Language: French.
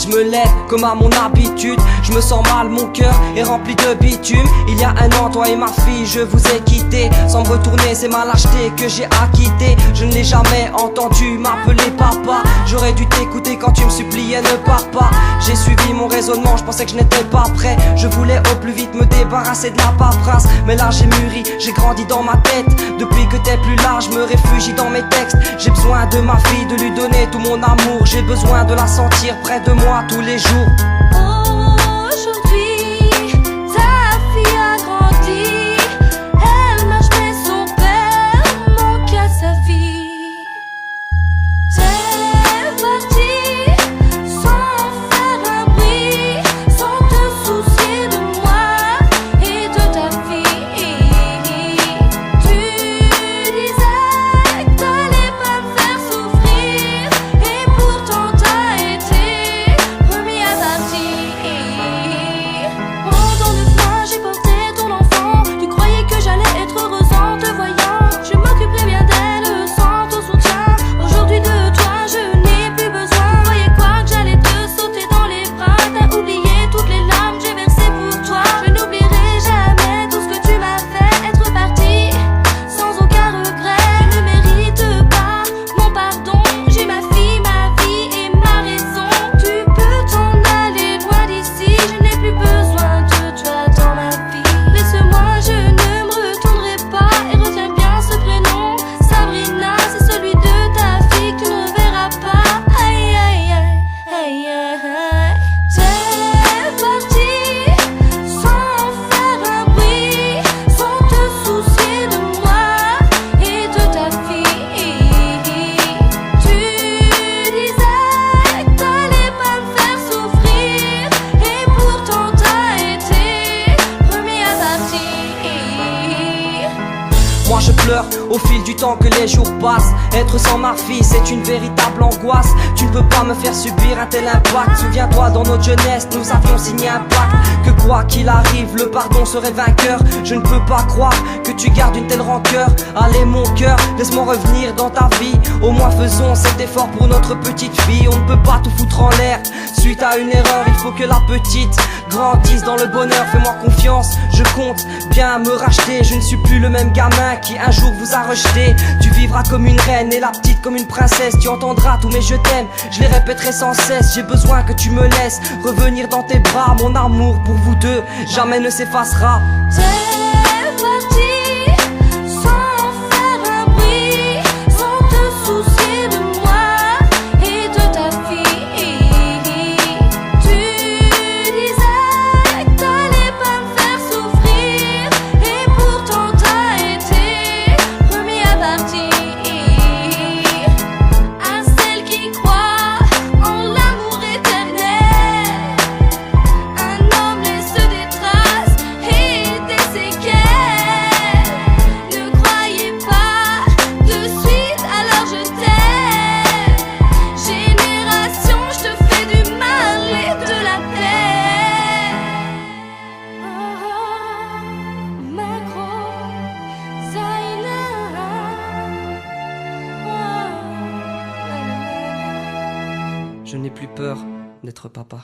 Je me lève comme à mon habitude. Je me sens mal, mon cœur est rempli de bitume. Il y a un an, toi et ma fille, je vous ai quitté. Sans me retourner, c'est ma lâcheté que j'ai acquitté. Je ne l'ai jamais entendu m'appeler papa. J'aurais dû t'écouter quand tu me suppliais ne pars pas. J'ai suivi mon raisonnement, je pensais que je n'étais pas prêt. Je voulais au plus vite me débarrasser de la paperasse. Mais là j'ai mûri, j'ai grandi dans ma tête. Depuis que t'es plus là, je me réfugie dans mes textes. J'ai besoin de ma fille, de lui donner tout mon amour. J'ai besoin de la sentir près de moi tous les jours. Aujourd'hui, ta fille a grandi. Elle marche mais son père manque à sa vie. T'es parti sans faire un bruit, sans te soucier de moi et de ta fille. Tu disais que t'allais pas me faire souffrir, et pourtant t'as été remis à partir. Pendant 9 mois j'ai porté ton enfant. Tu croyais que j'allais être heureuse en te voyant. Je m'occuperais bien d'elle sans ton soutien. Aujourd'hui de toi je n'ai plus besoin. Tu croyais quoi, que j'allais te sauter dans les bras? T'as oublié toutes les larmes que j'ai versées pour toi. Je n'oublierai jamais tout ce que tu m'as fait. Être parti sans aucun regret. Tu ne mérites pas mon pardon. J'ai ma fille, ma vie et ma raison. Tu peux t'en aller loin d'ici. Je n'ai plus besoin de toi dans ma vie. Laisse-moi, je ne me retournerai pas. Et retiens bien ce prénom, Sabrina. C'est celui de ta fille que tu ne verras pas. Aïe aïe aïe aïe aïe. T'es parti sans faire un bruit, sans te soucier de moi et de ta fille. Tu disais que t'allais pas me faire souffrir, et pourtant t'as été remis à partir. Moi je pleure au fil du temps que les jours passent. Être sans ma fille c'est une véritable angoisse. Tu ne peux pas me faire subir un tel impact. Souviens-toi, dans notre jeunesse nous avions signé un pacte, que quoi qu'il arrive le pardon serait vainqueur. Je ne peux pas croire que tu gardes une telle rancœur. Allez mon cœur, laisse-moi revenir dans ta vie. Au moins faisons cet effort pour notre petite fille. On ne peut pas tout foutre en l'air. Suite à une erreur, il faut que la petite grandisse dans le bonheur. Fais-moi confiance, je compte bien me racheter. Je ne suis plus le même gamin qui un jour vous a rejeté. Tu vivras comme une reine et la petite comme une princesse. Tu entendras tous mes je t'aime, je les répéterai sans cesse. J'ai besoin que tu me laisses revenir dans tes bras. Mon amour pour vous deux jamais ne s'effacera. T'es parti sans faire un bruit, sans te soucier de moi et de ta fille. Tu disais que t'allais pas me faire souffrir, et pourtant t'as été remis à partir. À celle qui croit en l'amour éternel, un homme laisse des traces et des séquelles. Ne croyez pas de suite, alors je t'aime. Génération, je te fais du mal et de la peine. Macro, Zaina. Je n'ai plus peur d'être papa.